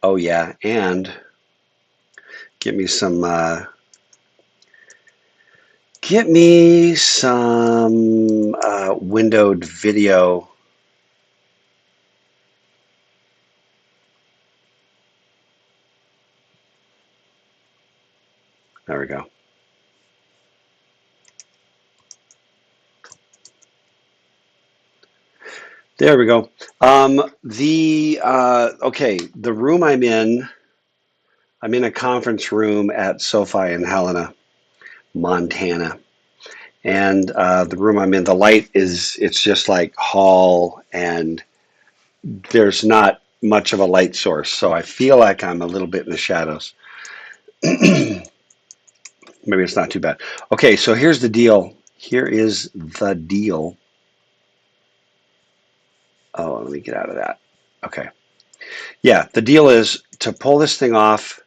Oh yeah, and get me some windowed video. There we go. There we go. Okay, the room I'm in a conference room at SoFi in Helena, Montana. And the room I'm in, the light it's just like hall, and there's not much of a light source. So I feel like I'm a little bit in the shadows. Maybe it's not too bad. Okay, so here's the deal. Here is the deal. Oh, let me get out of that. Okay. Yeah, the deal is to pull this thing off.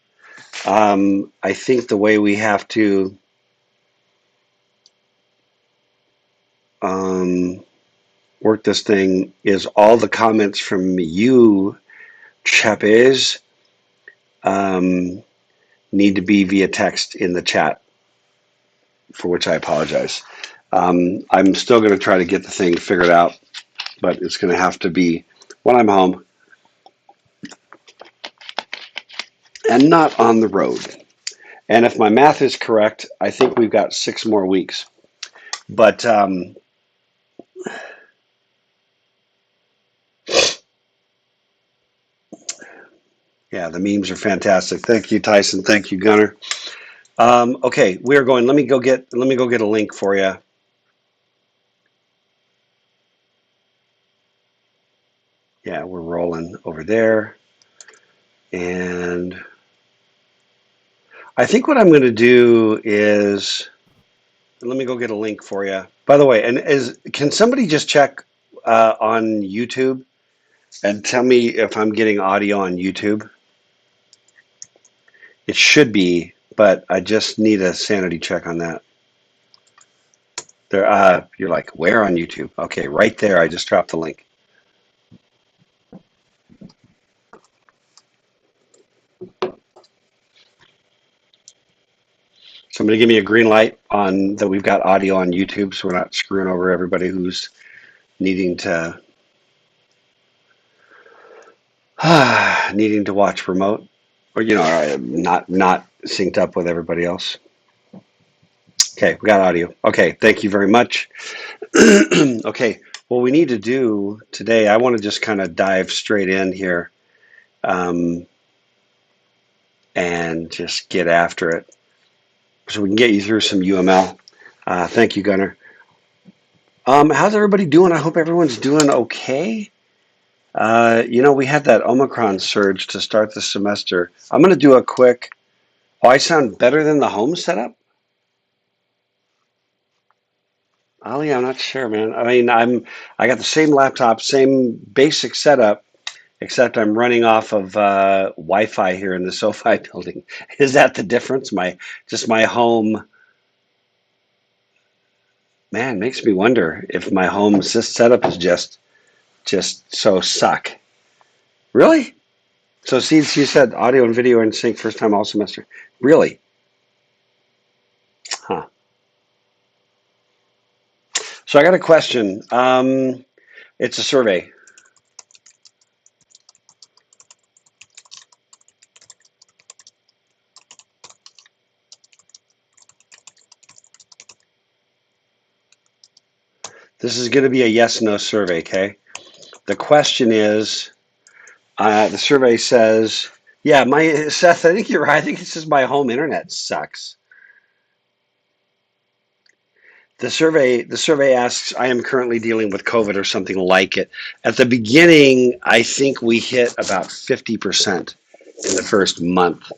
I think the way we have to work this thing is all the comments from you, Chapes, need to be via text in the chat, for which I apologize. I'm still going to try to get the thing figured out, but it's going to have to be when I'm home and not on the road. And if my math is correct, I think we've got 6 more weeks. But yeah, the memes are fantastic. Thank you, Tyson. Thank you, Gunnar. Okay, we're going. Let me go get a link for you. Yeah, we're rolling over there. And I think what I'm going to do is, let me go get a link for you. By the way, can somebody just check on YouTube and tell me if I'm getting audio on YouTube? It should be, but I just need a sanity check on that. There, you're like, where on YouTube? Okay, right there. I just dropped the link. Somebody give me a green light on that we've got audio on YouTube, so we're not screwing over everybody who's needing to needing to watch remote, or not synced up with everybody else. Okay, we got audio. Okay, thank you very much. Okay, what we need to do today, I want to just kind of dive straight in here, and just get after it, so we can get you through some UML. Thank you, Gunnar. How's everybody doing? I hope everyone's doing okay. We had that Omicron surge to start the semester. I'm going to do a quick. Oh, I sound better than the home setup? Ollie, I'm not sure, man. I mean, I got the same laptop, same basic setup, except I'm running off of Wi-Fi here in the SoFi building. Is that the difference? My home, man, makes me wonder if my home setup is just so suck. Really? So, see, you said audio and video in sync first time all semester. Really? Huh. So I got a question. It's a survey. This is going to be a yes/no survey, okay? The question is, the survey says, yeah, Seth, I think you're right. I think it says my home internet sucks. The survey asks, I am currently dealing with COVID or something like it. At the beginning, I think we hit about 50% in the first month.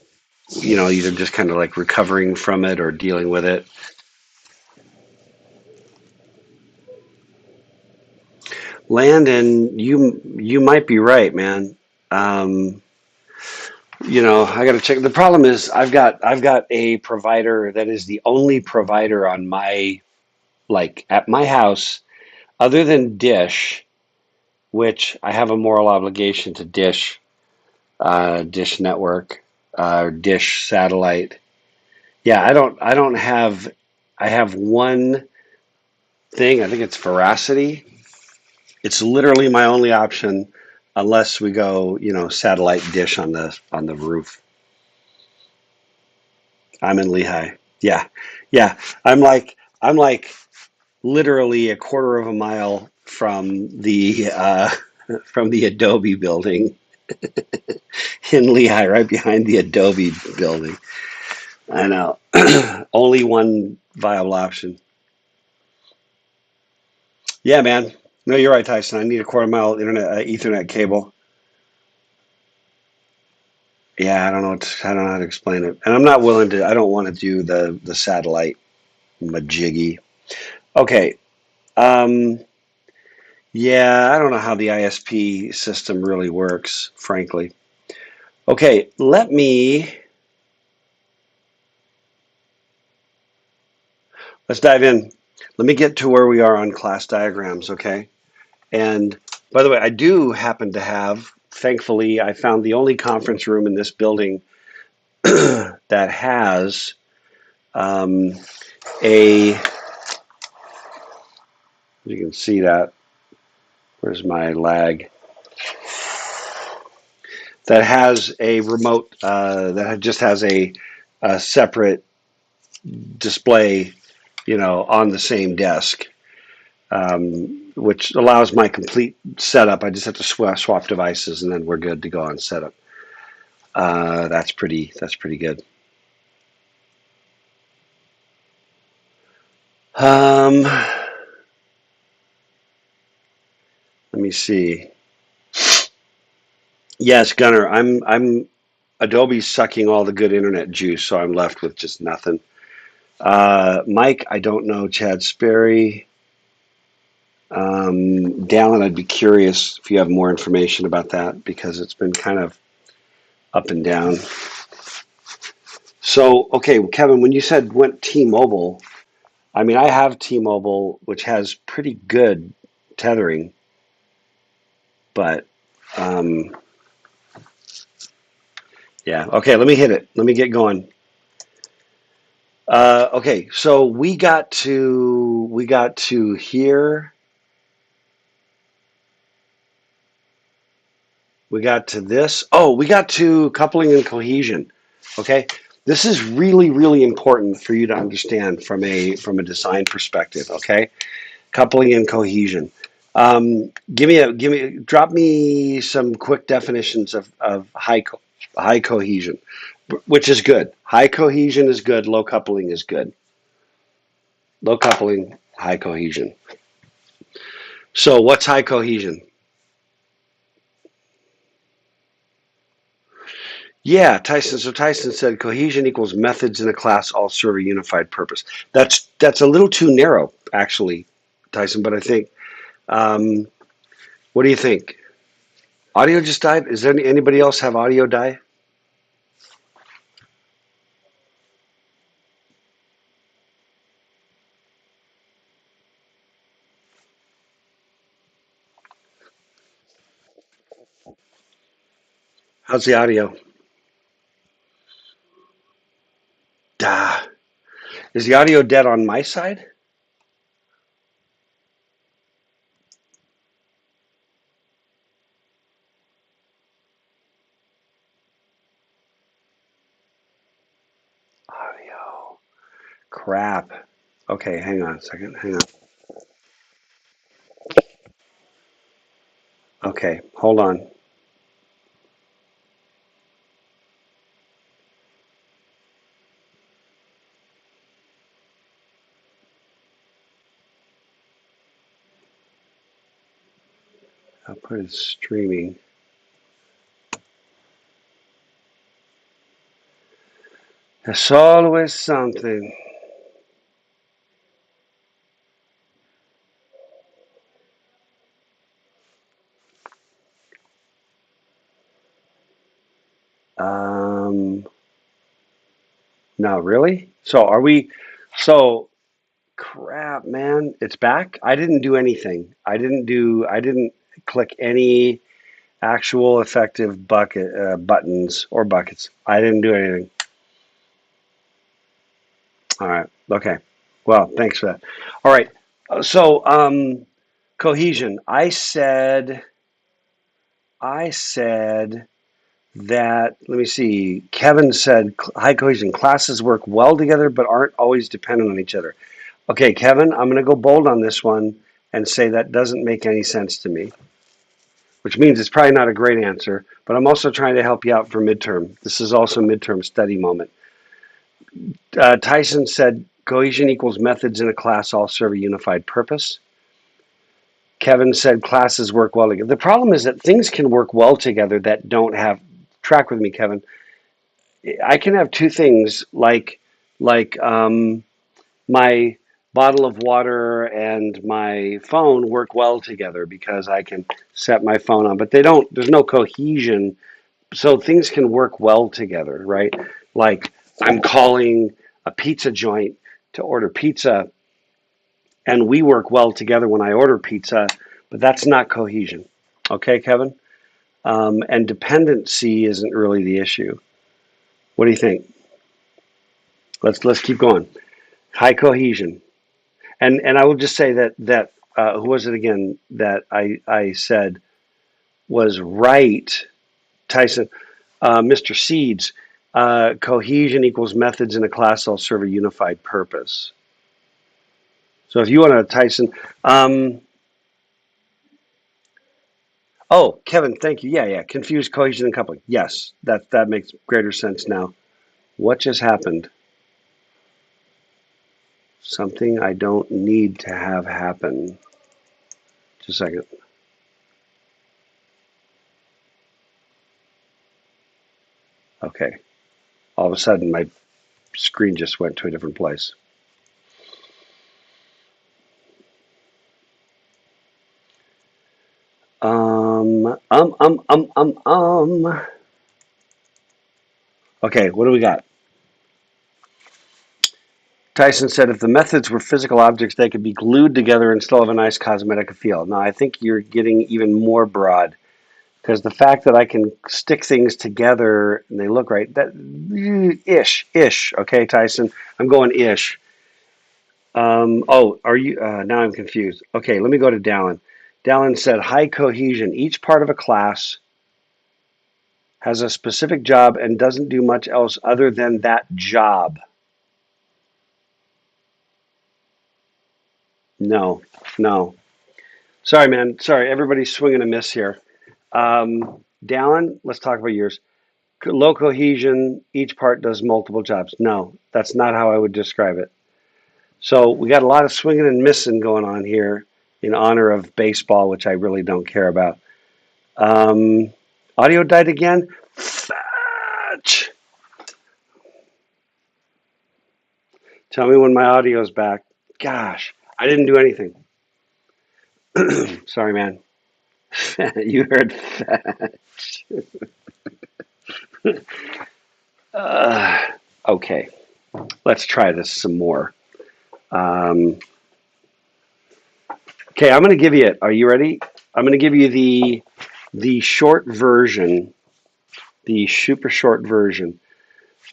Either just kind of like recovering from it or dealing with it. Landon, you might be right, man. I got to check. The problem is I've got a provider that is the only provider on at my house other than Dish, which I have a moral obligation to Dish. Dish Network, Dish Satellite. Yeah, I don't have. I have one thing. I think it's Veracity. It's literally my only option, unless we go, satellite dish on the roof. I'm in Lehigh. Yeah, yeah. I'm like literally a quarter of a mile from the from the Adobe building in Lehigh, right behind the Adobe building. I know. Only one viable option. Yeah, man. No, you're right, Tyson. I need a quarter mile internet Ethernet cable. Yeah, I don't know how to explain it, and I'm not willing to. I don't want to do the satellite majiggy. Okay. Um, yeah, I don't know how the ISP system really works, frankly. Okay, let's dive in. Let me get to where we are on class diagrams, okay? And by the way, I do happen to have, thankfully, I found the only conference room in this building that has um, a, you can see that, where's my lag? That has a remote, that just has a separate display, on the same desk, which allows my complete setup. I just have to swap devices, and then we're good to go on setup. That's pretty good. Let me see. Yes, Gunner, I'm Adobe's sucking all the good internet juice, so I'm left with just nothing. Mike, I don't know. Chad Sperry. Dallin, I'd be curious if you have more information about that, because it's been kind of up and down. So, okay, Kevin, when you said went T-Mobile, I mean, I have T-Mobile, which has pretty good tethering, but yeah. Okay, let me hit it. Let me get going. Okay, so we got to here. We got to this. Oh, we got to coupling and cohesion. Okay, this is really, really important for you to understand from a design perspective. Okay, coupling and cohesion. Drop me some quick definitions of high cohesion, which is good. High cohesion is good. Low coupling is good. Low coupling, high cohesion. So what's high cohesion? Yeah, Tyson. So Tyson said cohesion equals methods in a class all serve a unified purpose. That's a little too narrow, actually, Tyson. But I think, um, what do you think? Audio just died. Is there anybody else have audio die? How's the audio? Duh. Is the audio dead on my side? Audio. Crap. Okay, hang on a second. Hang on. Okay, hold on. I'll put it streaming. There's always something. Um, no, really? So are we? So crap, man, it's back. I didn't do anything. I didn't click any Actual effective buttons or buckets. I didn't do anything. All right. Okay. Well, thanks for that. All right. So, cohesion. I said that, let me see. Kevin said high cohesion classes work well together but aren't always dependent on each other. Okay, Kevin, I'm going to go bold on this one and say that doesn't make any sense to me, which means it's probably not a great answer, but I'm also trying to help you out for midterm. This is also a midterm study moment. Tyson said cohesion equals methods in a class all serve a unified purpose. Kevin said classes work well together. The problem is that things can work well together that don't have, track with me, Kevin. I can have two things like my bottle of water and my phone work well together because I can set my phone on, but they don't, there's no cohesion. So things can work well together, right? Like I'm calling a pizza joint to order pizza and we work well together when I order pizza, but that's not cohesion. Okay, Kevin? And dependency isn't really the issue. What do you think? Let's keep going. High cohesion. And I will just say that who was it again that I said was right? Tyson, Mr. Seeds. Cohesion equals methods in a class all serve a unified purpose. So if you want to, Tyson. Oh, Kevin, thank you. Yeah. Confused cohesion and coupling. Yes, that makes greater sense now. What just happened? Something I don't need to have happen. Just a second. Okay. All of a sudden, my screen just went to a different place. Um. Okay, what do we got? Tyson said if the methods were physical objects, they could be glued together and still have a nice cosmetic feel. Now, I think you're getting even more broad because the fact that I can stick things together and they look right, that ish. Okay, Tyson, I'm going ish. Are you? Now I'm confused. Okay, let me go to Dallin. Dallin said high cohesion. Each part of a class has a specific job and doesn't do much else other than that job. No, no. Sorry, man. Sorry, everybody's swinging a miss here. Dallin, let's talk about yours. Low cohesion, each part does multiple jobs. No, that's not how I would describe it. So we got a lot of swinging and missing going on here in honor of baseball, which I really don't care about. Um, Audio died again? Fetch! Tell me when my audio's back. Gosh, I didn't do anything. Sorry, man. You heard fetch. Okay, let's try this some more. Okay, I'm going to give you it. Are you ready? I'm going to give you the short version, the super short version.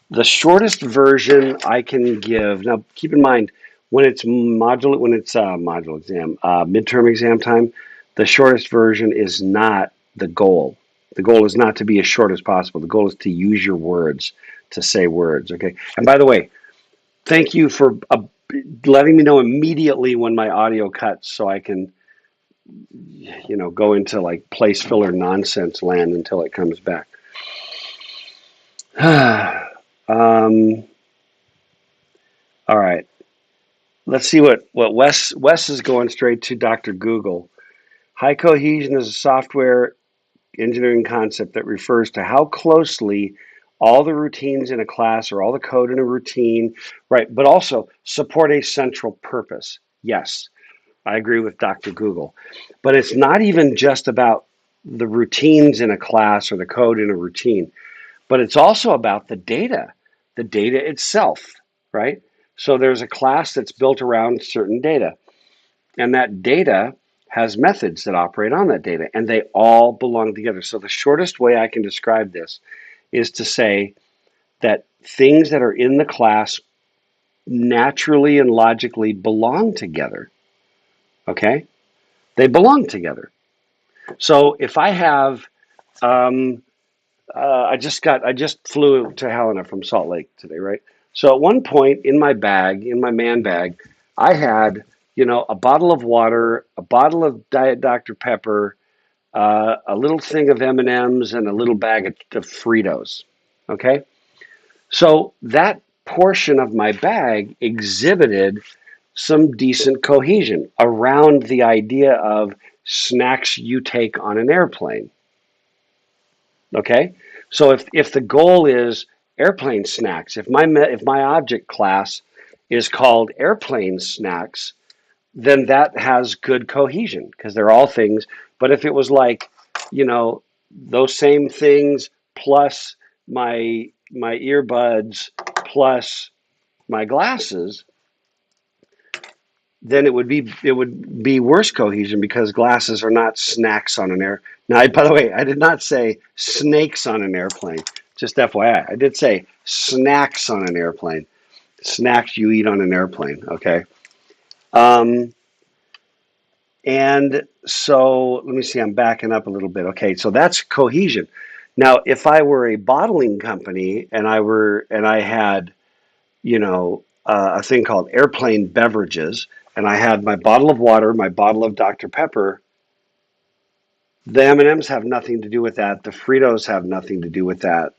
The shortest version I can give. Now, keep in mind when it's module exam, midterm exam time, the shortest version is not the goal. The goal is not to be as short as possible. The goal is to use your words, to say words. Okay. And by the way, thank you for letting me know immediately when my audio cuts, so I can, go into like place filler nonsense land until it comes back. All right. Let's see what Wes is going straight to Dr. Google. High cohesion is a software engineering concept that refers to how closely all the routines in a class or all the code in a routine, right, but also support a central purpose. Yes, I agree with Dr. Google. But it's not even just about the routines in a class or the code in a routine, but it's also about the data itself, right? So there's a class that's built around certain data, and that data has methods that operate on that data, and they all belong together. So the shortest way I can describe this is to say that things that are in the class naturally and logically belong together. Okay? They belong together. So if I have, I just flew to Helena from Salt Lake today, right? So at one point in my bag, in my man bag, I had, a bottle of water, a bottle of Diet Dr. Pepper, a little thing of M&Ms, and a little bag of Fritos. Okay? So that portion of my bag exhibited some decent cohesion around the idea of snacks you take on an airplane. Okay, so if the goal is airplane snacks, if my object class is called airplane snacks, then that has good cohesion because they're all things. But if it was like, those same things plus my earbuds plus my glasses, then it would be worse cohesion because glasses are not snacks on an air. Now, by the way, I did not say snakes on an airplane. Just FYI, I did say snacks on an airplane. Snacks you eat on an airplane. Okay. Um, and so let me see. I'm backing up a little bit. Okay, so that's cohesion. Now, if I were a bottling company and I had a thing called airplane beverages, and I had my bottle of water, my bottle of Dr. Pepper. The M&Ms have nothing to do with that. The Fritos have nothing to do with that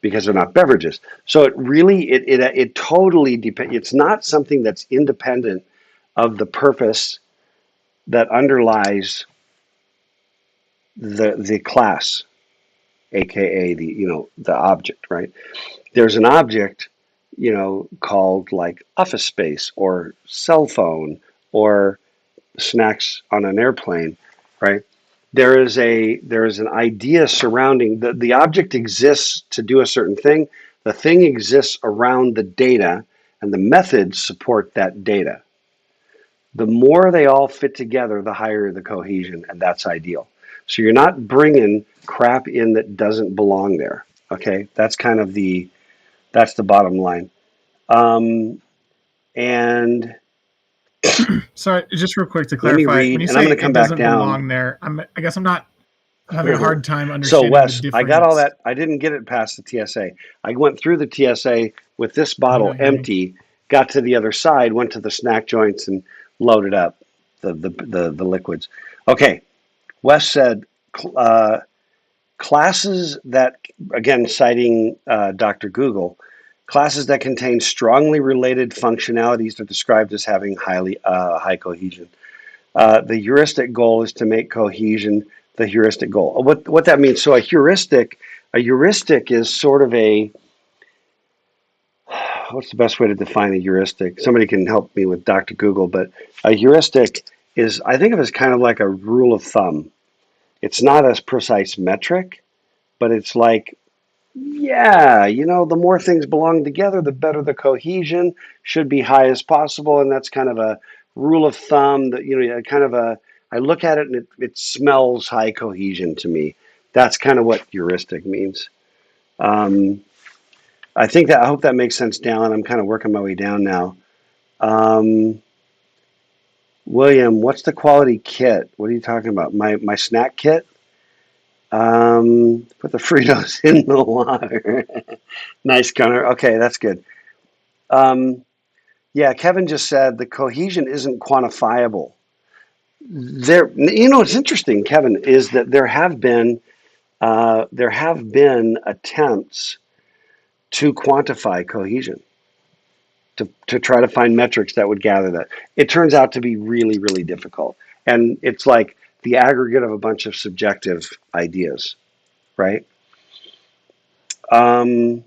because they're not beverages. So it totally depends. It's not something that's independent of the purpose that underlies the class, aka the object, right? There's an object, called like office space or cell phone or snacks on an airplane, right? There is an idea surrounding the object exists to do a certain thing. The thing exists around the data, and the methods support that data. The more they all fit together, the higher the cohesion, and that's ideal. So you're not bringing crap in that doesn't belong there. Okay, that's the bottom line. And Sorry, just real quick to let me clarify, when read, you and I'm say going to come it back doesn't down. belong there, I guess I'm having a hard time So understanding the Wes, I got all difference. that. I didn't get it past the TSA. I went through the TSA with this Let me know bottle you hear me. empty, got to the other side, went to the snack joints and loaded up the liquids. Okay, Wes said classes that, again citing Dr. Google, classes that contain strongly related functionalities are described as having high cohesion. The heuristic goal is to make cohesion the heuristic goal. What that means? So a heuristic is sort of what's the best way to define a heuristic? Somebody can help me with Dr. Google, but a heuristic is, I think of it as kind of like a rule of thumb. It's not a precise metric, but it's like, yeah, the more things belong together, the better the cohesion should be high as possible. And that's kind of a rule of thumb that, I look at it and it smells high cohesion to me. That's kind of what heuristic means. Um, I hope that makes sense down. I'm kind of working my way down now. Um, William, what's the quality kit? What are you talking about? My snack kit? Put the Fritos in the water. Nice, Gunner. Okay, that's good. Um, yeah, Kevin just said the cohesion isn't quantifiable. What's interesting, Kevin, is that there have been attempts to quantify cohesion, to try to find metrics that would gather that. It turns out to be really, really difficult, and it's like the aggregate of a bunch of subjective ideas, right? Um,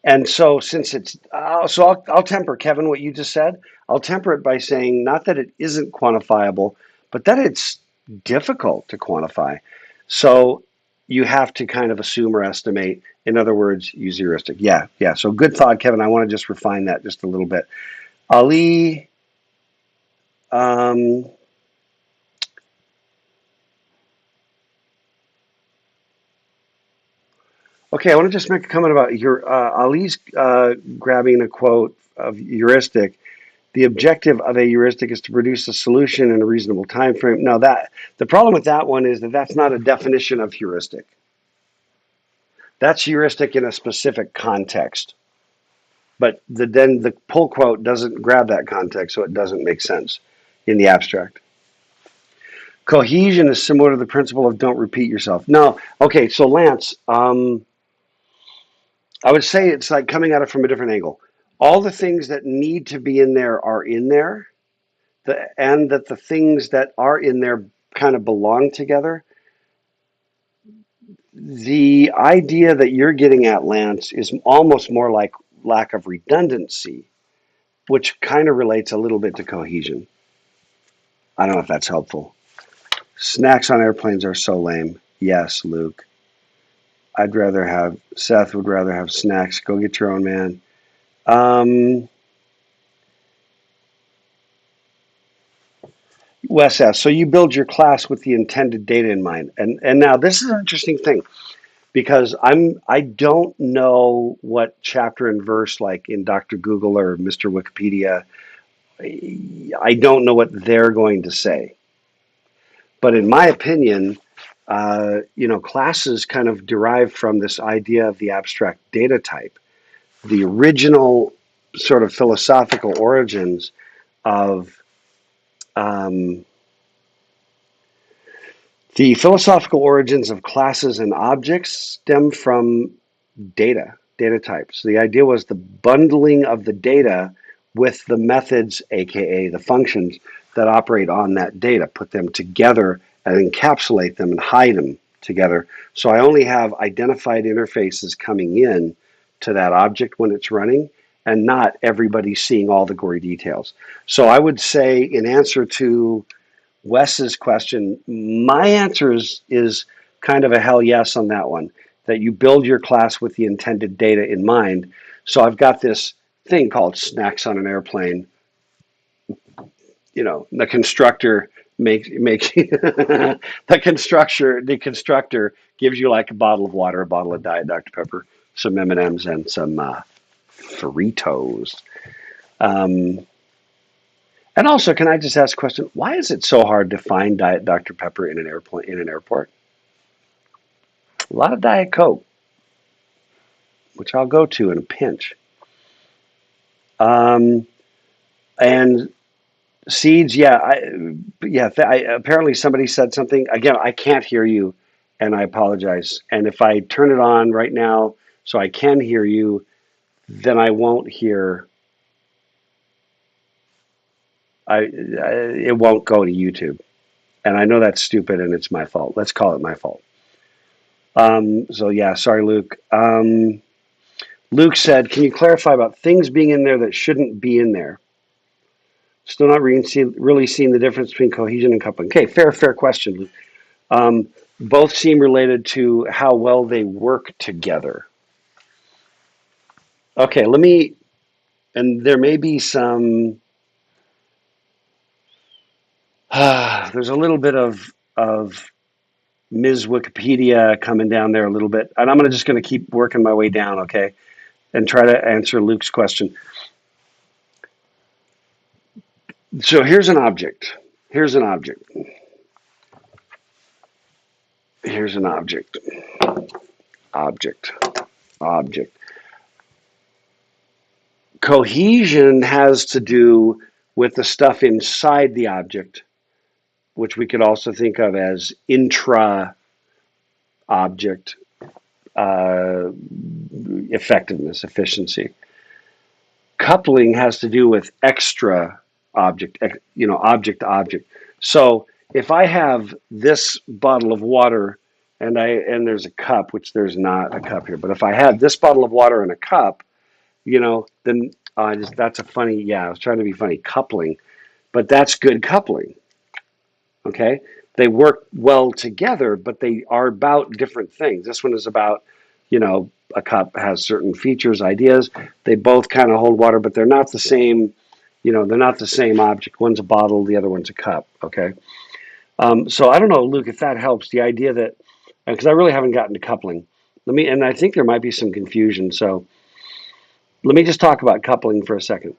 And so, since I'll temper, Kevin, what you just said. I'll temper it by saying not that it isn't quantifiable, but that it's difficult to quantify. So you have to kind of assume or estimate. In other words, use heuristic. Yeah, yeah. So good thought, Kevin. I want to just refine that just a little bit. Ali, Um, okay, I want to just make a comment about your Ali's grabbing a quote of heuristic. The objective of a heuristic is to produce a solution in a reasonable time frame. Now, that the problem with that one is that that's not a definition of heuristic. That's heuristic in a specific context. But then the pull quote doesn't grab that context, so it doesn't make sense in the abstract. Cohesion is similar to the principle of don't repeat yourself. No, okay, so Lance, I would say it's like coming at it from a different angle. All the things that need to be in there are in there, and that the things that are in there kind of belong together. The idea that you're getting at, Lance, is almost more like lack of redundancy, which kind of relates a little bit to cohesion. I don't know if that's helpful. Snacks on airplanes are so lame. Yes, Luke. Seth would rather have snacks. Go get your own, man. Wes asks, so you build your class with the intended data in mind. And now this is an interesting thing because I don't know what chapter and verse like in Dr. Google or Mr. Wikipedia. I don't know what they're going to say. But in my opinion, classes kind of derive from this idea of the abstract data type. The original sort of philosophical origins of the philosophical origins of classes and objects stem from data types. The idea was the bundling of the data with the methods, aka the functions, that operate on that data, put them together and encapsulate them and hide them together. So I only have identified interfaces coming in to that object when it's running, and not everybody seeing all the gory details. So I would say, in answer to Wes's question, my answer is kind of a hell yes on that one, that you build your class with the intended data in mind. So I've got this thing called snacks on an airplane. The constructor makes the constructor gives you like a bottle of water, a bottle of Diet Dr. Pepper, some M&Ms, and some Fritos. And also, can I just ask a question? Why is it so hard to find Diet Dr. Pepper in an airport? A lot of Diet Coke, which I'll go to in a pinch. And seeds, apparently somebody said something. Again, I can't hear you, and I apologize. And if I turn it on right now so I can hear you, then I won't hear. It won't go to YouTube, and I know that's stupid, and it's my fault. Let's call it my fault. Sorry, Luke. Luke said, can you clarify about things being in there that shouldn't be in there? Still not really seeing the difference between cohesion and coupling. Okay, fair question, Luke. Both seem related to how well they work together. Okay, and there may be some, there's a little bit of Ms. Wikipedia coming down there a little bit. And I'm just going to keep working my way down, okay? And try to answer Luke's question. So here's an object. Here's an object. Here's an object. Object. Cohesion has to do with the stuff inside the object, which we could also think of as intra-object effectiveness, efficiency. Coupling has to do with extra object, object to object. So if I have this bottle of water and there's a cup, which there's not a cup here, but if I had this bottle of water and a cup, then that's a funny, I was trying to be funny, coupling, but that's good coupling. Okay, they work well together, but they are about different things. This one is about, a cup has certain features, ideas. They both kind of hold water, but they're not the same They're not the same object. One's a bottle, the other one's a cup. Okay. So I don't know, Luke, if that helps. The idea that, because I really haven't gotten to coupling. And I think there might be some confusion. So let me just talk about coupling for a second.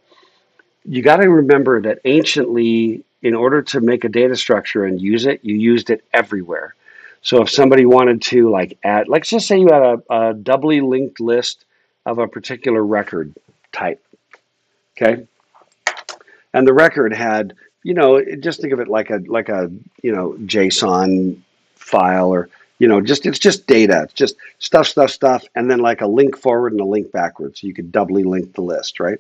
You got to remember that anciently, in order to make a data structure and use it, you used it everywhere. So if somebody wanted to add, let's just say you had a doubly linked list of a particular record type, okay? And the record had, just think of it like a JSON file, or it's just data. It's just stuff, and then like a link forward and a link backwards. So you could doubly link the list, right?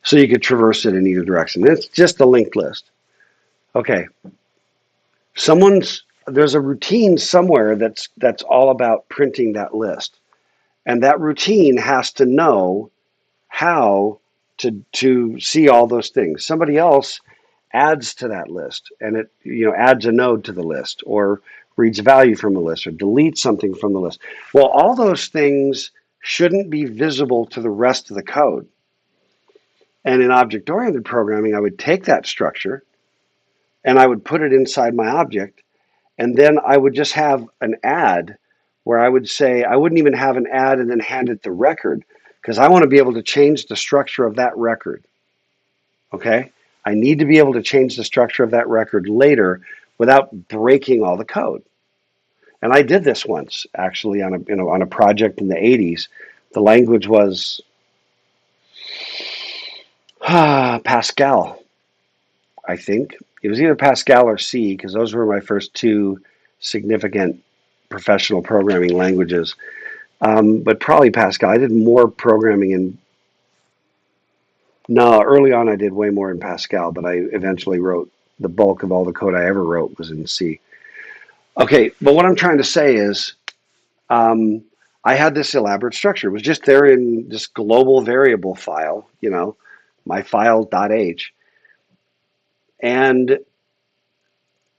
So you could traverse it in either direction. It's just a linked list. Okay. There's a routine somewhere that's all about printing that list. And that routine has to know how to see all those things. Somebody else adds to that list, and it adds a node to the list, or reads value from a list, or deletes something from the list. Well, all those things shouldn't be visible to the rest of the code. And in object-oriented programming, I would take that structure and I would put it inside my object, and then I would just have an add where I would say, I wouldn't even have an add and then hand it the record, because I want to be able to change the structure of that record. Okay? I need to be able to change the structure of that record later without breaking all the code. And I did this once, actually, on a project in the 80s. The language was Pascal, I think. It was either Pascal or C, because those were my first two significant professional programming languages. But probably Pascal. I did more programming early on I did way more in Pascal, but I eventually wrote the bulk of all the code I ever wrote was in C. Okay, but what I'm trying to say is I had this elaborate structure. It was just there in this global variable file, my file.h. And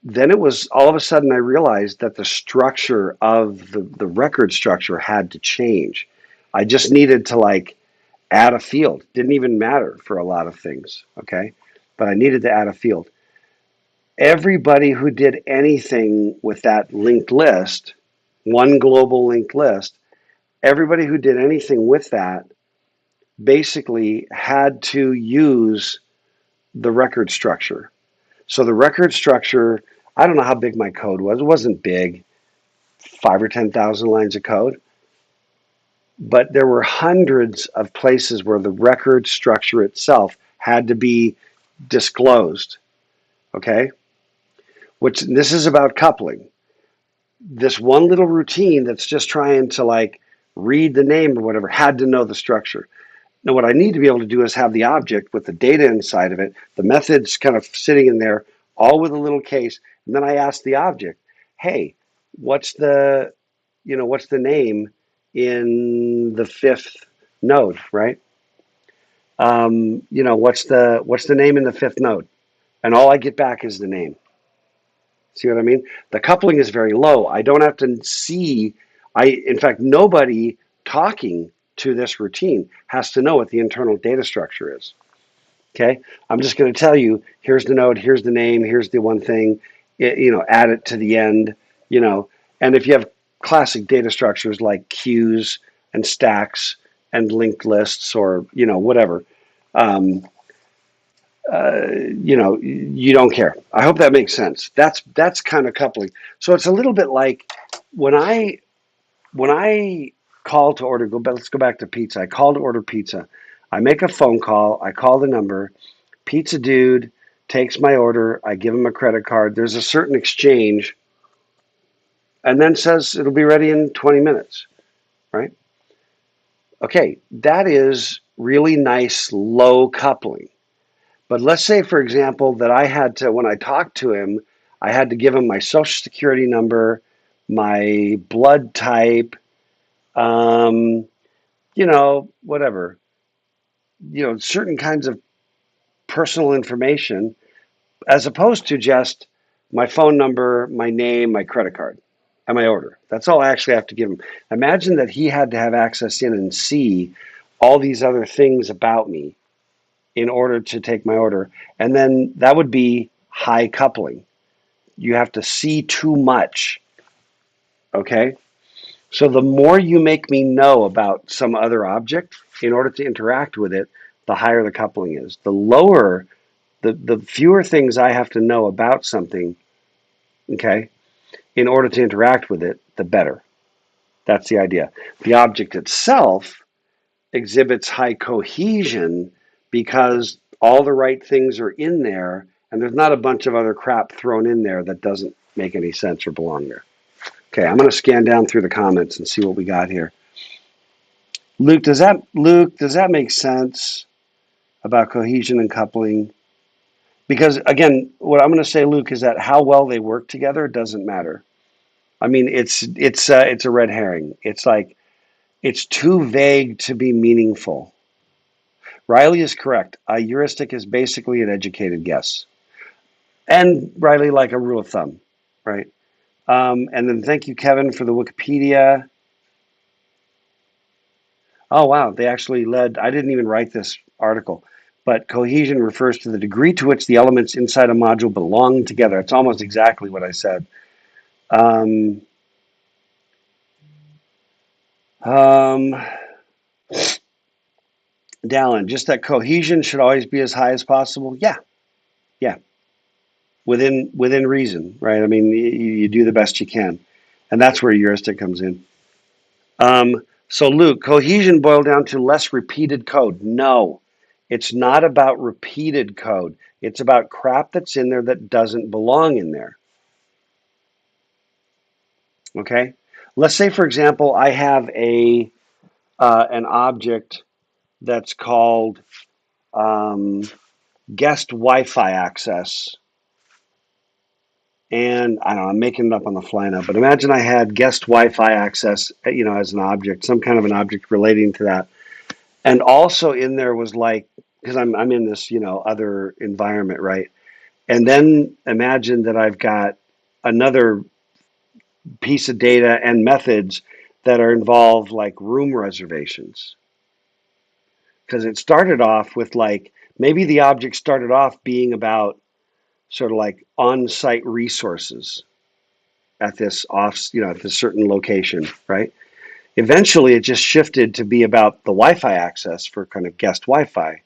then it was all of a sudden I realized that the structure of the record structure had to change. I just needed to add a field. Didn't even matter for a lot of things, okay? But I needed to add a field. Everybody who did anything with that linked list, one global linked list, everybody who did anything with that basically had to use the record structure. So the record structure, I don't know how big my code was. It wasn't big, 5 or 10,000 lines of code. But there were hundreds of places where the record structure itself had to be disclosed. Okay? This is about coupling. This one little routine that's just trying to read the name or whatever had to know the structure. Now, what I need to be able to do is have the object with the data inside of it, the methods kind of sitting in there, all with a little case. And then I ask the object, hey, what's the name in the fifth node, right? What's the name in the fifth node? And all I get back is the name. See what I mean? The coupling is very low. I don't have to see, in fact, nobody talking to this routine has to know what the internal data structure is. Okay? I'm just going to tell you, here's the node, here's the name, here's the one thing, add it to the end, and if you have classic data structures like queues and stacks and linked lists, or, whatever, you don't care. I hope that makes sense. That's kind of coupling. So it's a little bit like when I call to order. Let's go back to pizza. I call to order pizza. I make a phone call. I call the number. Pizza dude takes my order. I give him a credit card. There's a certain exchange, and then says it'll be ready in 20 minutes. Right? Okay, that is really nice low coupling. But let's say, for example, that I had to, when I talked to him, I had to give him my social security number, my blood type, whatever, certain kinds of personal information, as opposed to just my phone number, my name, my credit card, and my order. That's all I actually have to give him. Imagine that he had to have access in and see all these other things about me, in order to take my order. And then that would be high coupling. You have to see too much. Okay? So the more you make me know about some other object in order to interact with it, the higher the coupling is. The lower, the fewer things I have to know about something, okay, in order to interact with it, the better. That's the idea. The object itself exhibits high cohesion because all the right things are in there and there's not a bunch of other crap thrown in there that doesn't make any sense or belong there. Okay, I'm going to scan down through the comments and see what we got here. Luke, does that make sense about cohesion and coupling? Because again, what I'm going to say, Luke, is that how well they work together doesn't matter. I mean, it's a red herring. It's like it's too vague to be meaningful. Riley is correct. A heuristic is basically an educated guess, and Riley like a rule of thumb, right? And then thank you, Kevin, for the Wikipedia. Oh, wow. They actually led, I didn't even write this article, but cohesion refers to the degree to which the elements inside a module belong together. It's almost exactly what I said. Um, um, Dallin, just that cohesion should always be as high as possible. Yeah, yeah, within reason, right? I mean, you do the best you can, and that's where heuristic comes in. So, Luke, cohesion boiled down to less repeated code. No, it's not about repeated code. It's about crap that's in there that doesn't belong in there. Okay? Let's say, for example, I have an object that's called guest Wi-Fi access. And I don't know, I'm making it up on the fly now, but imagine I had guest Wi-Fi access, as an object, some kind of an object relating to that. And also in there was like, because I'm in this, other environment, right? And then imagine that I've got another piece of data and methods that are involved like room reservations. Because it started off with like, maybe the object started off being about sort of like on-site resources at this at this certain location, right? Eventually it just shifted to be about the Wi-Fi access for kind of guest Wi-Fi.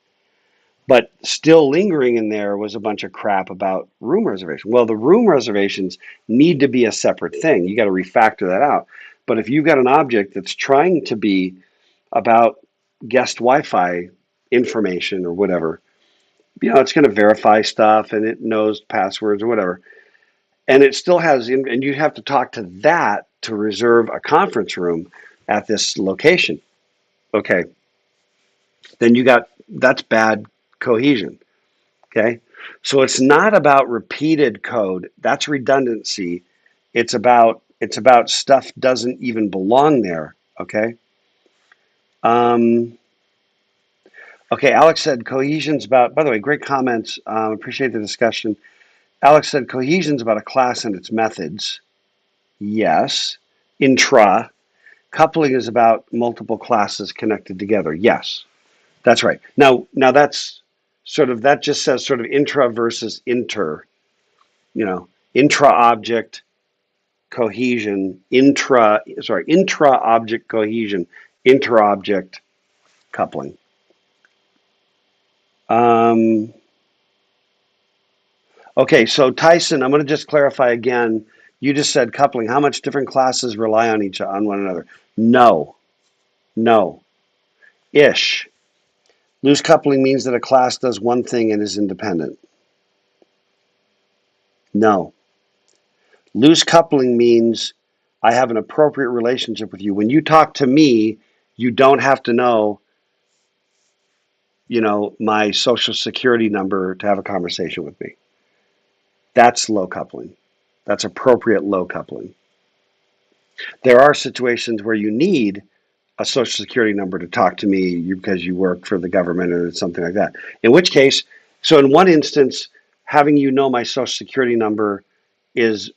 But still lingering in there was a bunch of crap about room reservation. Well, the room reservations need to be a separate thing. You got to refactor that out. But if you've got an object that's trying to be about guest Wi-Fi information or whatever, it's going to verify stuff and it knows passwords or whatever. And it still has, and you have to talk to that to reserve a conference room at this location. Okay. Then that's bad cohesion. Okay. So it's not about repeated code. That's redundancy. It's about stuff doesn't even belong there. Okay. Um, okay. Alex said cohesion's about, by the way, great comments. Appreciate the discussion. Alex said cohesion's about a class and its methods. Yes. Intra. Coupling is about multiple classes connected together. Yes. That's right. Now that's that just says sort of intra versus inter. Intra-object cohesion, intra-object cohesion, inter-object coupling. Okay, so Tyson, I'm going to just clarify again. You just said coupling. How much different classes rely on one another? No. Ish. Loose coupling means that a class does one thing and is independent. No. Loose coupling means I have an appropriate relationship with you. When you talk to me, you don't have to know, my social security number to have a conversation with me. That's low coupling. That's appropriate low coupling. There are situations where you need a social security number to talk to me because you work for the government or something like that. In which case, so in one instance, having my social security number is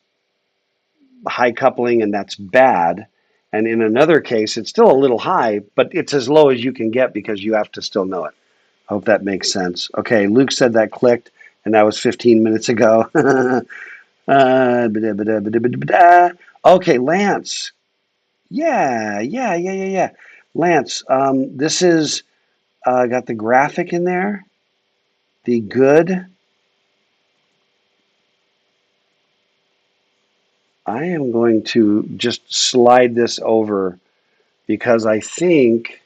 high coupling and that's bad. And in another case, it's still a little high, but it's as low as you can get because you have to still know it. Hope that makes sense. Okay, Luke said that clicked, and that was 15 minutes ago. Okay, Lance. Yeah. Lance, this is got the graphic in there. The good. I am going to just slide this over because I think.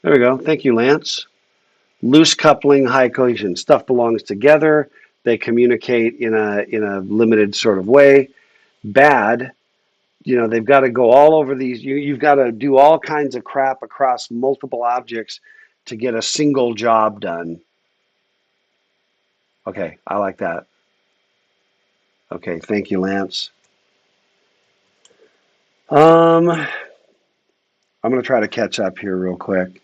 There we go. Thank you, Lance. Loose coupling, high cohesion. Stuff belongs together. They communicate in a limited sort of way. Bad, they've got to go all over these. You've got to do all kinds of crap across multiple objects to get a single job done. Okay, I like that. Okay, thank you, Lance. I'm going to try to catch up here real quick.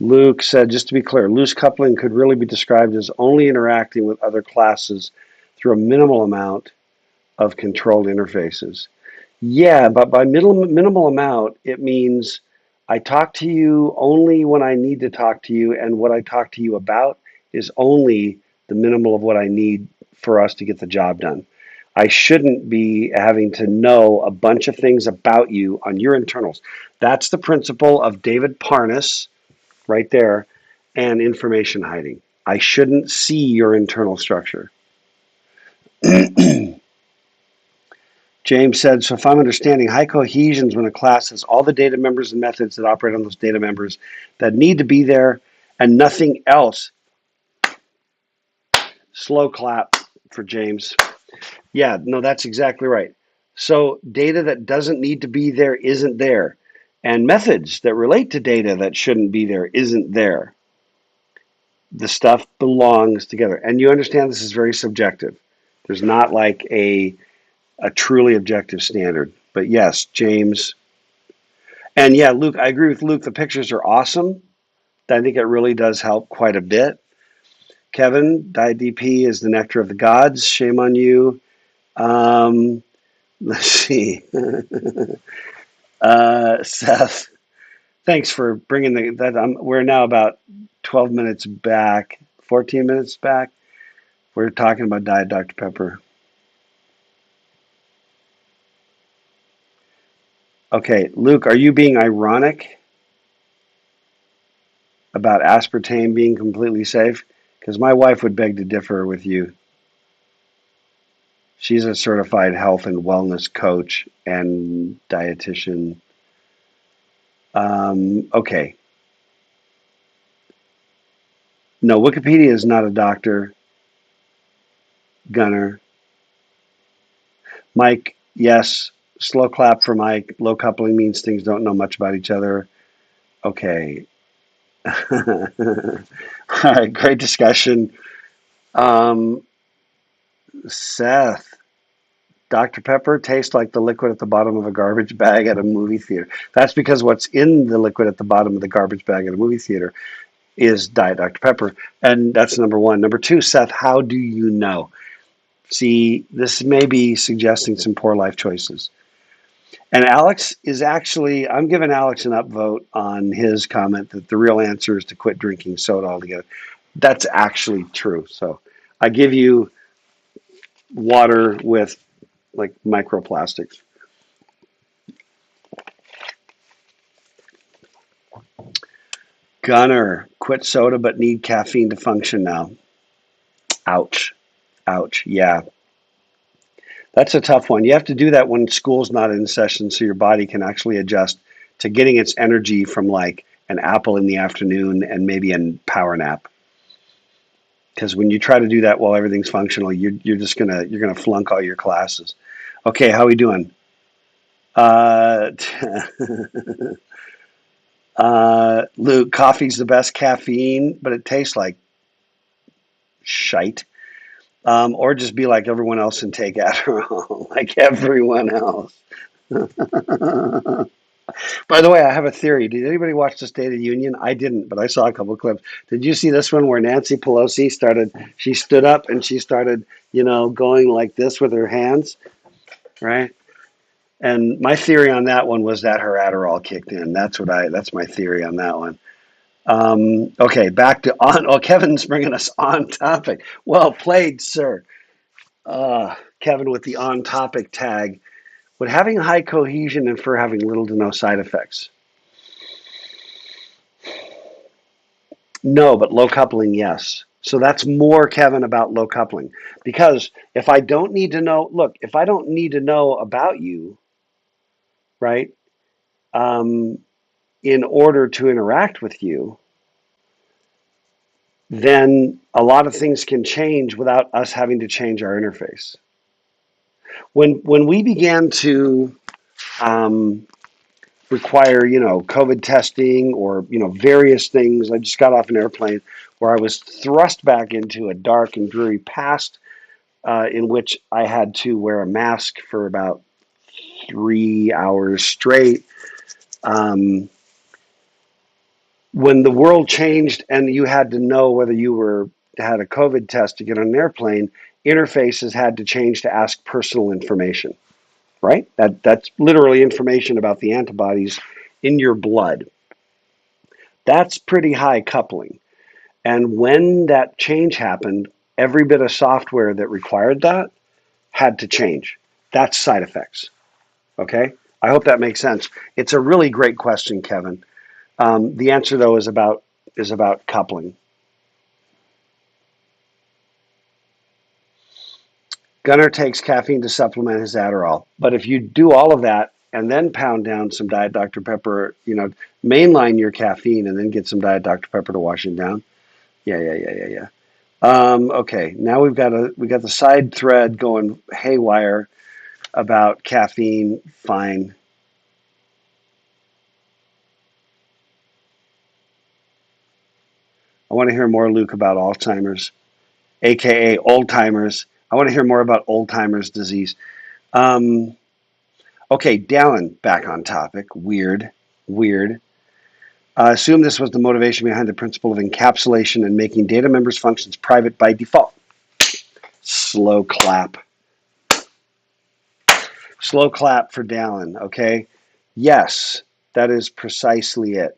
Luke said, just to be clear, loose coupling could really be described as only interacting with other classes through a minimal amount of controlled interfaces. Yeah, but by minimal amount, it means I talk to you only when I need to talk to you, and what I talk to you about is only the minimal of what I need for us to get the job done. I shouldn't be having to know a bunch of things about you on your internals. That's the principle of David Parnas right there and information hiding. I shouldn't see your internal structure. James said, so if I'm understanding, high cohesion is when a class has all the data members and methods that operate on those data members that need to be there and nothing else. Slow clap for James. Yeah, no, that's exactly right. So data that doesn't need to be there isn't there. And methods that relate to data that shouldn't be there isn't there. The stuff belongs together. And you understand this is very subjective. There's not like a truly objective standard. But yes, James. And yeah, Luke, I agree with Luke. The pictures are awesome. I think it really does help quite a bit. Kevin, DP is the nectar of the gods. Shame on you. Let's see. Seth, thanks for bringing that. We're now about 12 minutes back, 14 minutes back. We're talking about Diet Dr. Pepper. Okay, Luke, are you being ironic about aspartame being completely safe? Because my wife would beg to differ with you. She's a certified health and wellness coach and dietitian. Okay. No, Wikipedia is not a doctor. Gunner. Mike, yes. Slow clap for Mike. Low coupling means things don't know much about each other. Okay. All right, great discussion. Seth, Dr. Pepper tastes like the liquid at the bottom of a garbage bag at a movie theater. That's because what's in the liquid at the bottom of the garbage bag at a movie theater is Diet Dr. Pepper. And that's number one. Number two, Seth, how do you know? See, this may be suggesting some poor life choices. And Alex is actually, I'm giving Alex an upvote on his comment that the real answer is to quit drinking soda altogether. That's actually true. So I give you water with like microplastics. Gunner, quit soda but need caffeine to function now. Ouch. Ouch. Yeah. That's a tough one. You have to do that when school's not in session so your body can actually adjust to getting its energy from like an apple in the afternoon and maybe a power nap. Because when you try to do that while everything's functional, you're just gonna flunk all your classes. Okay, how are we doing? Luke, coffee's the best caffeine, but it tastes like shite. Or just be like everyone else and take Adderall, like everyone else. By the way, I have a theory. Did anybody watch the State of the Union? I didn't, but I saw a couple of clips. Did you see this one where Nancy Pelosi she stood up and she started, going like this with her hands? right? And my theory on that one was that her Adderall kicked in. That's my theory on that one. Okay, back to on. Oh, Kevin's bringing us on topic. Well played, sir. Kevin with the on topic tag. Would having high cohesion infer having little to no side effects? No, but low coupling, yes. So that's more, Kevin, about low coupling. Because if I don't need to know, look, if I don't need to know about you, right, um, in order to interact with you, then a lot of things can change without us having to change our interface. When we began to um, require, COVID testing or, various things, I just got off an airplane where I was thrust back into a dark and dreary past in which I had to wear a mask for about 3 hours straight. Um, when the world changed and you had to know whether you had a COVID test to get on an airplane, interfaces had to change to ask personal information, right? That's literally information about the antibodies in your blood. That's pretty high coupling. And when that change happened, every bit of software that required that had to change. That's side effects. Okay? I hope that makes sense. It's a really great question, Kevin. The answer though is about coupling. Gunnar takes caffeine to supplement his Adderall. But if you do all of that and then pound down some Diet Dr. Pepper, mainline your caffeine and then get some Diet Dr. Pepper to wash it down. Yeah. Okay, now we got the side thread going haywire about caffeine. Fine. I want to hear more, Luke, about Alzheimer's, aka old timers. I want to hear more about old timers disease. Um, okay, Dallin, back on topic. Weird. Assume this was the motivation behind the principle of encapsulation and making data members' functions private by default. Slow clap. Slow clap for Dallin, okay? Yes, that is precisely it.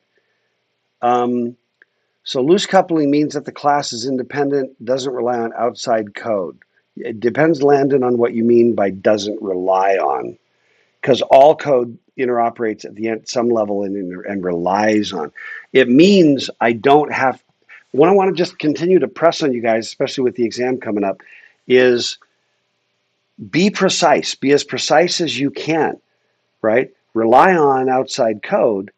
So loose coupling means that the class is independent, doesn't rely on outside code. It depends, Landon, on what you mean by doesn't rely on, because all code interoperates at the end, some level and relies on. It means I don't have. What I want to just continue to press on you guys, especially with the exam coming up, is be precise. Be as precise as you can, right? Rely on outside code.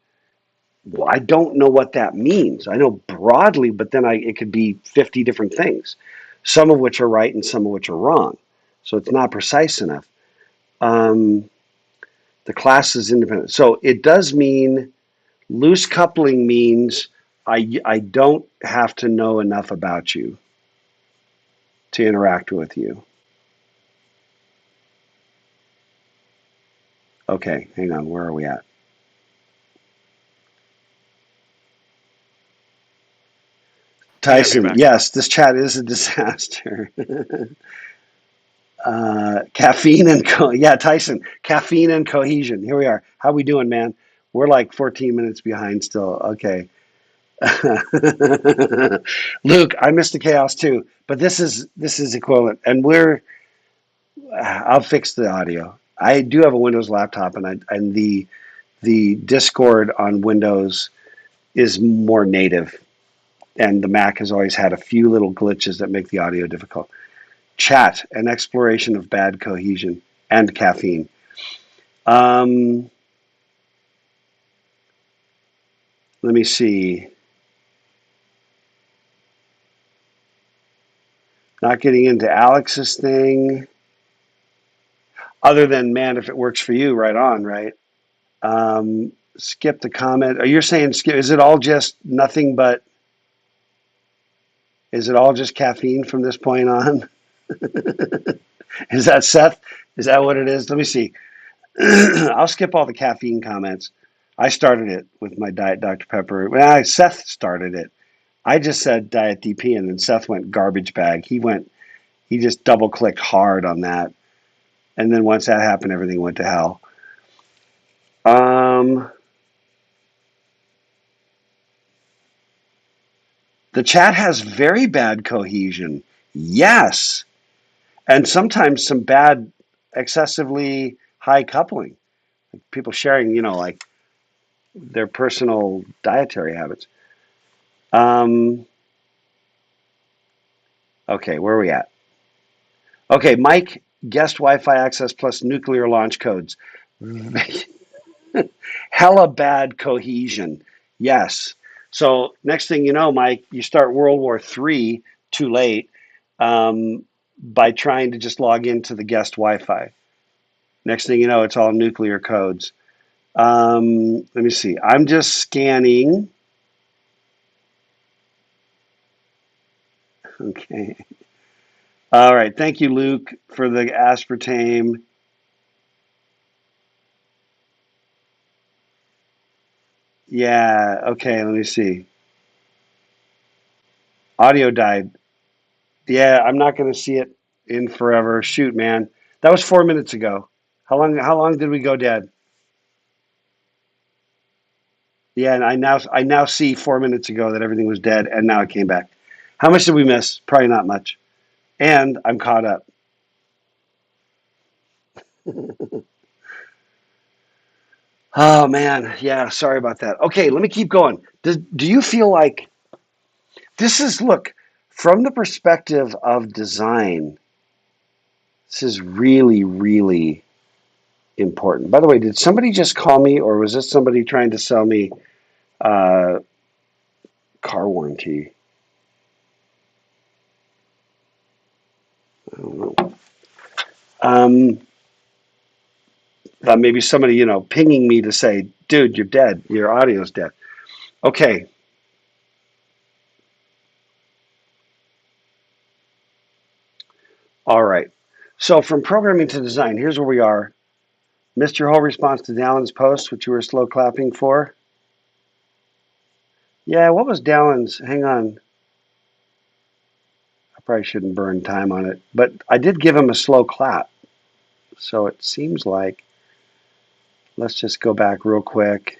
Well, I don't know what that means. I know broadly, but then it could be 50 different things, some of which are right and some of which are wrong. So it's not precise enough. Um, the class is independent. So it does mean loose coupling means I don't have to know enough about you to interact with you. Okay, hang on. Where are we at? Tyson, yes, this chat is a disaster. Caffeine and Tyson, caffeine and cohesion. Here we are. How we doing, man? We're like 14 minutes behind still. Okay. Luke, I missed the chaos too, but this is equivalent, and I'll fix the audio. I do have a Windows laptop, and the Discord on Windows is more native, and the Mac has always had a few little glitches that make the audio difficult. Chat, an exploration of bad cohesion and caffeine. Let me see. Not getting into Alex's thing. Other than, man, if it works for you, right on, right? Skip the comment. Are you saying skip? Is it all just nothing but? Is it all just caffeine from this point on? Is that Seth? Is that what it is? Let me see. I'll skip all the caffeine comments. I started it with my Diet Dr. Pepper. Well, Seth started it. I just said Diet DP, and then Seth went garbage bag. He just double clicked hard on that. And then once that happened, everything went to hell. The chat has very bad cohesion. Yes. And sometimes some bad, excessively high coupling. People sharing, like their personal dietary habits. Okay, where are we at? Okay, Mike, guest Wi-Fi access plus nuclear launch codes. Hella bad cohesion. Yes. So next thing you know, Mike, you start World War III too late by trying to just log into the guest Wi-Fi. Next thing you know, it's all nuclear codes. Let me see. I'm just scanning. Okay. All right. Thank you, Luke, for the aspartame. Yeah. Okay. Let me see. Audio died. Yeah. I'm not going to see it in forever. Shoot, man. That was 4 minutes ago. How long did we go dead? Yeah. And I now see 4 minutes ago that everything was dead, and now it came back. How much did we miss? Probably not much. And I'm caught up. Oh man, yeah, sorry about that. Okay, let me keep going. Do you feel like this is, look, from the perspective of design, this is really, really important. By the way, did somebody just call me, or was this somebody trying to sell me uh, car warranty? I don't know. Thought maybe somebody, pinging me to say, dude, you're dead. Your audio's dead. Okay. All right. So from programming to design, here's where we are. Missed your whole response to Dallin's post, which you were slow clapping for. Yeah, what was Dallin's? Hang on. I probably shouldn't burn time on it, but I did give him a slow clap. So it seems like, let's just go back real quick.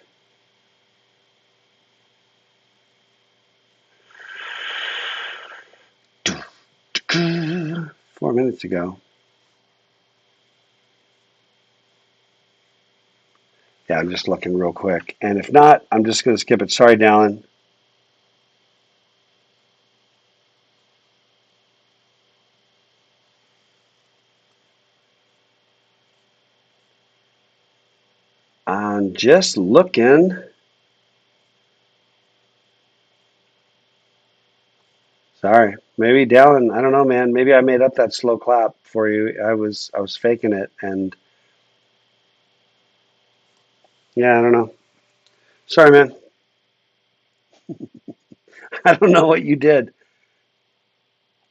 Four minutes ago. Yeah, I'm just looking real quick. And if not, I'm just going to skip it. Sorry, Dallin. I'm just looking. Sorry. Maybe Dallin, I don't know, man. Maybe I made up that slow clap for you. I was faking it, and yeah, I don't know. Sorry, man. I don't know what you did.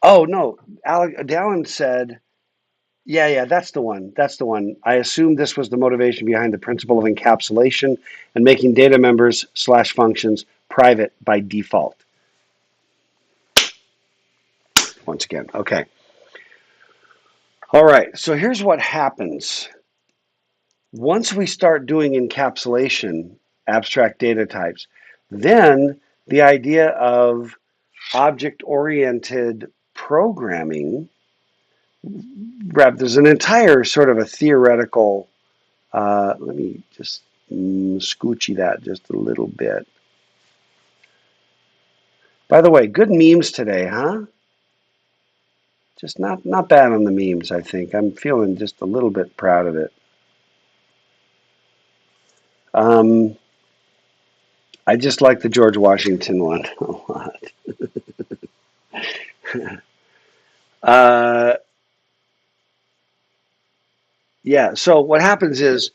Oh no, Dallin said, yeah, that's the one. That's the one. I assumed this was the motivation behind the principle of encapsulation and making data members / functions private by default. Once again, okay. All right, so here's what happens. Once we start doing encapsulation, abstract data types, then the idea of object-oriented programming, there's an entire sort of a theoretical, let me just scoochy that just a little bit. By the way, good memes today, huh? Just not bad on the memes, I think. I'm feeling just a little bit proud of it. I just like the George Washington one a lot. uh, yeah, so what happens is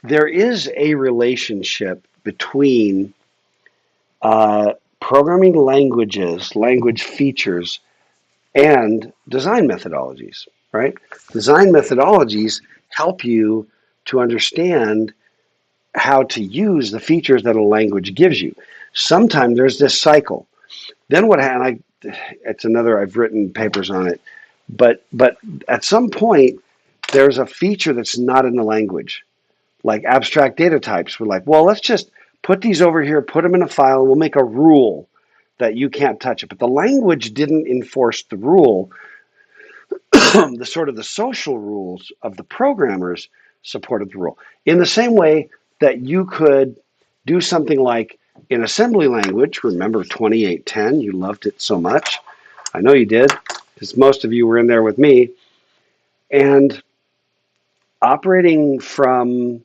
there is a relationship between programming languages, language features, and design methodologies, right? Design methodologies help you to understand how to use the features that a language gives you. Sometimes there's this cycle. Then what happens? It's another. I've written papers on it, but at some point, there's a feature that's not in the language. Like abstract data types, we're like, well, let's just put these over here, put them in a file, and we'll make a rule that you can't touch it. But the language didn't enforce the rule. The sort of the social rules of the programmers supported the rule. In the same way that you could do something like in assembly language, remember 2810, you loved it so much. I know you did, because most of you were in there with me. And operating from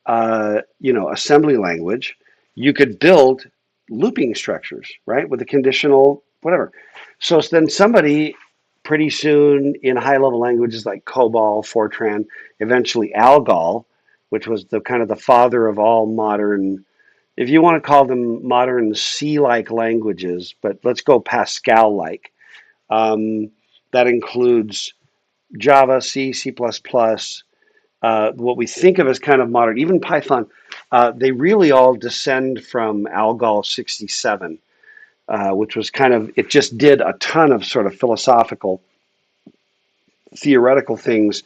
assembly language, you could build looping structures, right, with a conditional whatever. So then somebody pretty soon in high-level languages like COBOL, Fortran, eventually ALGOL, which was the kind of the father of all modern, if you want to call them modern C-like languages, but let's go Pascal-like. That includes Java, C, C++, what we think of as kind of modern, even Python, they really all descend from ALGOL 67, which was kind of, it just did a ton of sort of philosophical, theoretical things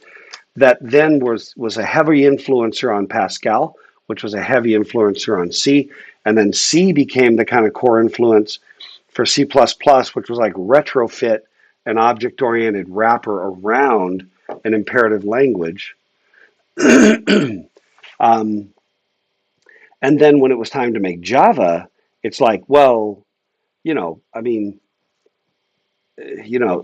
that then was a heavy influencer on Pascal, which was a heavy influencer on C. And then C became the kind of core influence for C++, which was like retrofit an object-oriented wrapper around an imperative language. um, And then when it was time to make Java, it's like, well, I mean,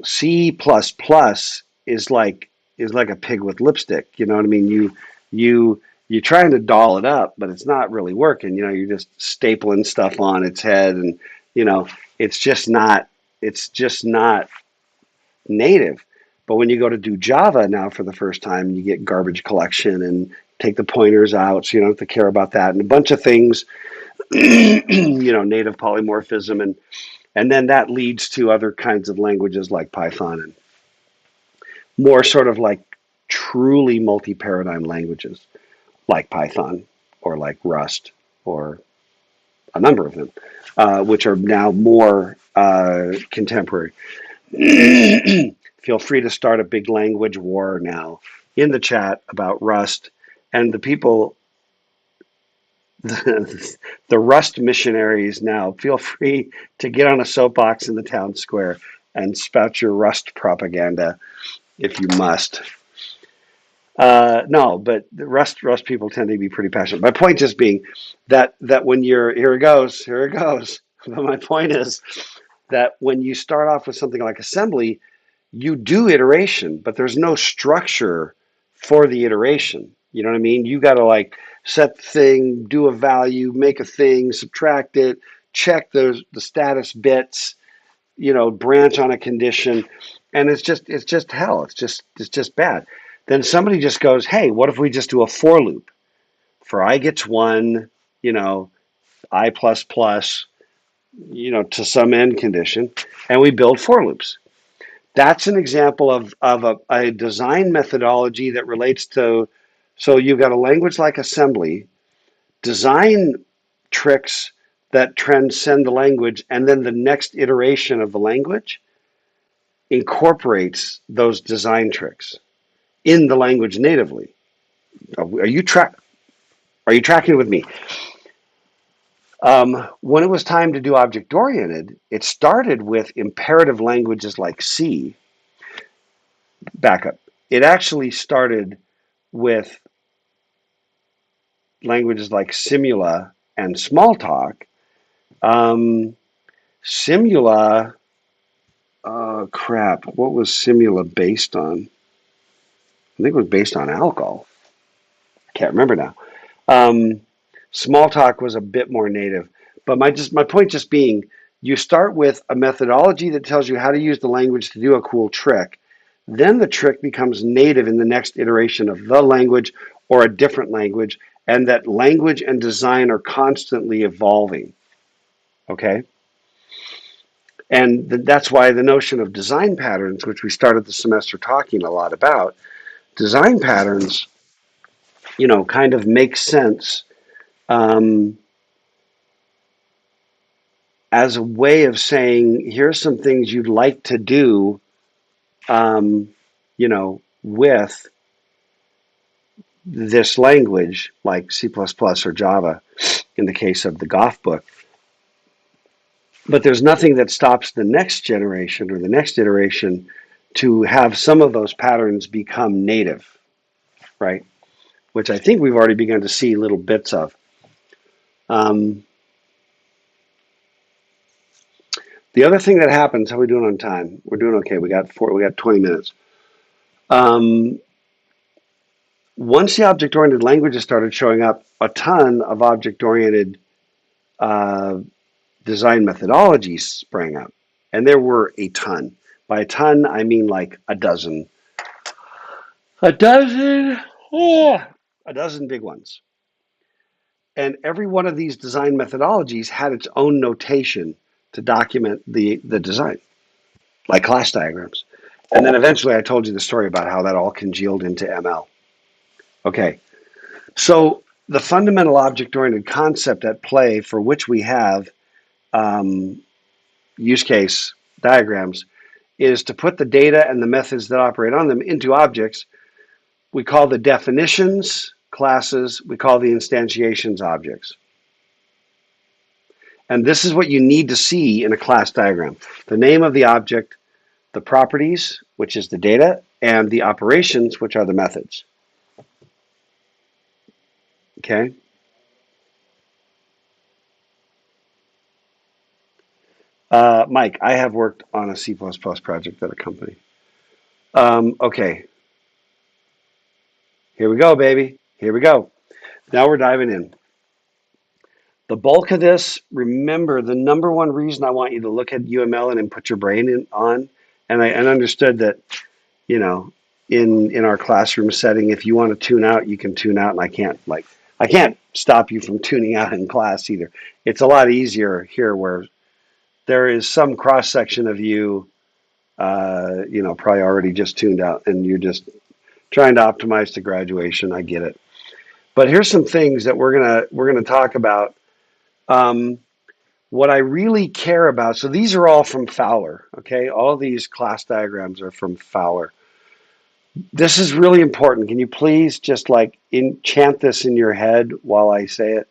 C plus plus is like a pig with lipstick. You know what I mean? You're trying to doll it up, but it's not really working. You're just stapling stuff on its head, and you know, it's just not it's just not native. But when you go to do Java now for the first time, you get garbage collection and take the pointers out, so you don't have to care about that, and a bunch of things. Native polymorphism, and then that leads to other kinds of languages like Python and more sort of like truly multi-paradigm languages like Python or like Rust or a number of them, which are now more contemporary. Feel free to start a big language war now in the chat about Rust, and the people, the Rust missionaries now, feel free to get on a soapbox in the town square and spout your Rust propaganda if you must. No, but the Rust people tend to be pretty passionate. My point just being that when you're here it goes. But my point is that when you start off with something like assembly, you do iteration, but there's no structure for the iteration. You know what I mean? You got to like set the thing, do a value, make a thing, subtract it, check the status bits, branch on a condition, and it's just hell. It's just bad. Then somebody just goes, hey, what if we just do a for loop for I gets one, I plus plus, to some end condition, and we build for loops. That's an example of a design methodology that relates to, so you've got a language like assembly, design tricks that transcend the language, and then the next iteration of the language incorporates those design tricks in the language natively. Are you tracking with me? When it was time to do object oriented, it started with imperative languages like C. Backup. It actually started with languages like Simula and Smalltalk. Simula, crap, what was Simula based on? I think it was based on alcohol. I can't remember now. Smalltalk was a bit more native, but my point just being, you start with a methodology that tells you how to use the language to do a cool trick. Then the trick becomes native in the next iteration of the language or a different language, and that language and design are constantly evolving. Okay? And that's why the notion of design patterns, which we started the semester talking a lot about, design patterns, kind of make sense um, as a way of saying, here's some things you'd like to do, with this language, like C++ or Java, in the case of the Goff book. But there's nothing that stops the next generation or the next iteration to have some of those patterns become native, right? Which I think we've already begun to see little bits of. The other thing that happens, how are we doing on time? We're doing okay. We got 20 minutes. Once the object-oriented languages started showing up, a ton of object-oriented design methodologies sprang up. And there were a ton. By a ton, I mean like a dozen. A dozen big ones. And every one of these design methodologies had its own notation to document the design, like class diagrams. And then eventually I told you the story about how that all congealed into ML. Okay, so the fundamental object-oriented concept at play for which we have use case diagrams is to put the data and the methods that operate on them into objects. We call the definitions classes, we call the instantiations objects. And this is what you need to see in a class diagram. The name of the object, the properties, which is the data, and the operations, which are the methods. Okay? Mike, I have worked on a C++ project at a company. Okay. Here we go, baby. Here we go. Now we're diving in. The bulk of this, remember, the number one reason I want you to look at UML and put your brain on, and I understood that, you know, in our classroom setting, if you want to tune out, you can tune out, and I can't stop you from tuning out in class either. It's a lot easier here where there is some cross section of you, probably already just tuned out, and you're just trying to optimize to graduation. I get it, but here's some things that we're gonna talk about. What I really care about. So these are all from Fowler. Okay, all of these class diagrams are from Fowler. This is really important. Can you please just like enchant this in your head while I say it?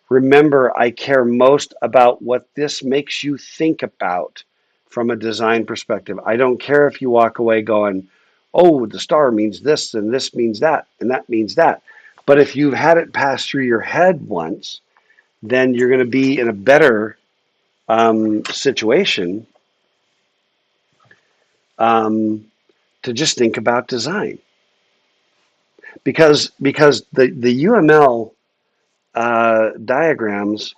Remember, I care most about what this makes you think about from a design perspective. I don't care if you walk away going, oh, the star means this and this means that and that means that. But if you've had it pass through your head once, then you're going to be in a better situation to just think about design. Because the UML diagrams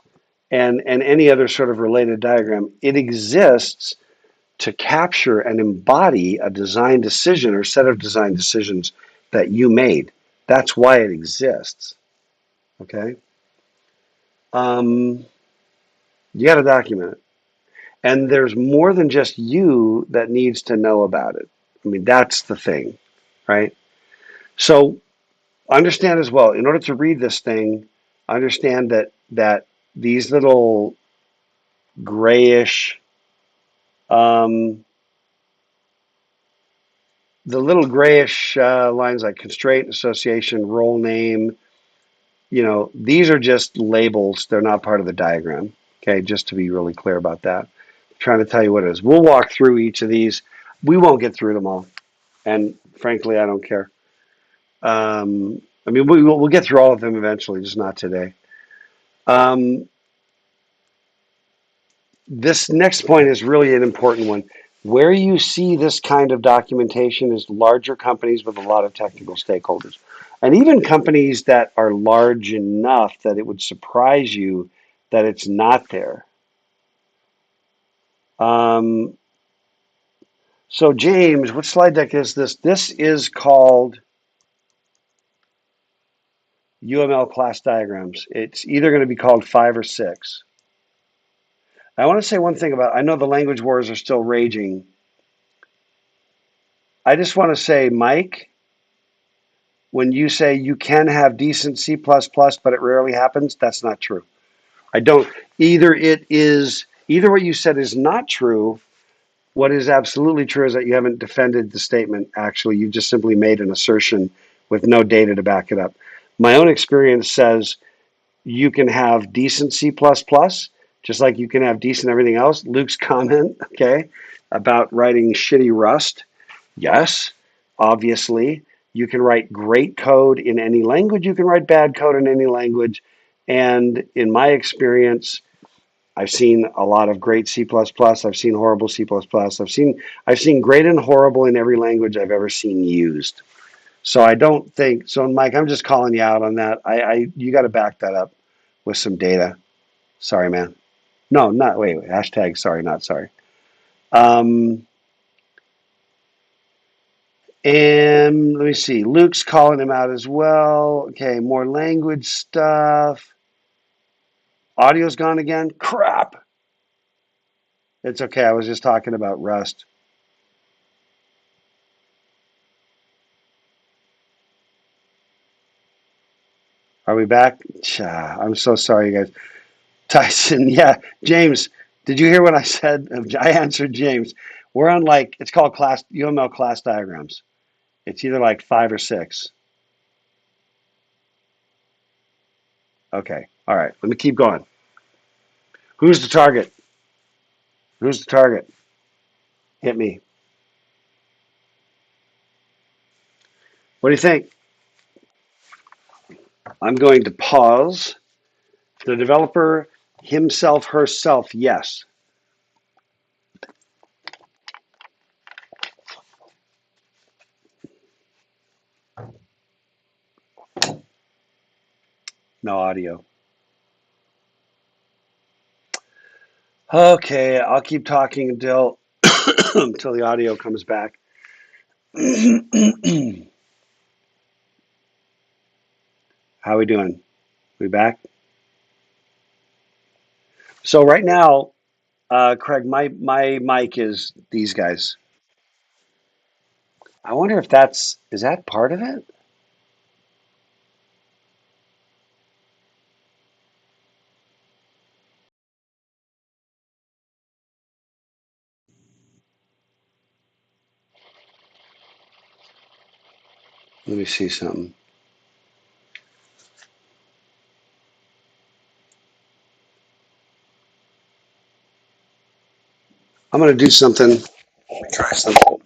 and any other sort of related diagram, it exists to capture and embody a design decision or set of design decisions that you made. That's why it exists. Okay? You got to document it. And there's more than just you that needs to know about it. I mean, that's the thing, right? So understand as well, in order to read this thing, understand that these little grayish, the little grayish lines like constraint, association, role name, these are just labels. They're not part of the diagram. Okay, just to be really clear about that. I'm trying to tell you what it is. We'll walk through each of these. We won't get through them all. And frankly, I don't care. We'll get through all of them eventually, just not today. This next point is really an important one. Where you see this kind of documentation is larger companies with a lot of technical stakeholders. And even companies that are large enough that it would surprise you that it's not there. So James, what slide deck is this? This is called UML Class Diagrams. It's either going to be called 5 or 6. I want to say one thing about, I know the language wars are still raging. I just want to say, Mike, when you say you can have decent C++, but it rarely happens, that's not true. Either what you said is not true. What is absolutely true is that you haven't defended the statement, actually. You just simply made an assertion with no data to back it up. My own experience says you can have decent C++, just like you can have decent everything else. Luke's comment, okay, about writing shitty Rust. Yes, obviously. You can write great code in any language. You can write bad code in any language. And in my experience, I've seen a lot of great C++. I've seen horrible C++. I've seen great and horrible in every language I've ever seen used. So I don't think so, Mike. I'm just calling you out on that. You got to back that up with some data. Sorry, man. No, not wait. Hashtag sorry, not sorry. Um, and let me see. Luke's calling him out as well. Okay, more language stuff. Audio's gone again. Crap. It's okay. I was just talking about Rust. Are we back? I'm so sorry, you guys. Tyson, yeah. James, did you hear what I said? I answered James. We're on it's called class UML class diagrams. It's either like 5 or 6. Okay. All right. Let me keep going. Who's the target? Who's the target? Hit me. What do you think? I'm going to pause. The developer himself, herself, yes. No audio. Okay, I'll keep talking until until the audio comes back. How are we doing? We back? So right now, Craig, my mic is these guys. I wonder if is that part of it? Let me see something. I'm gonna do something. Let me try something.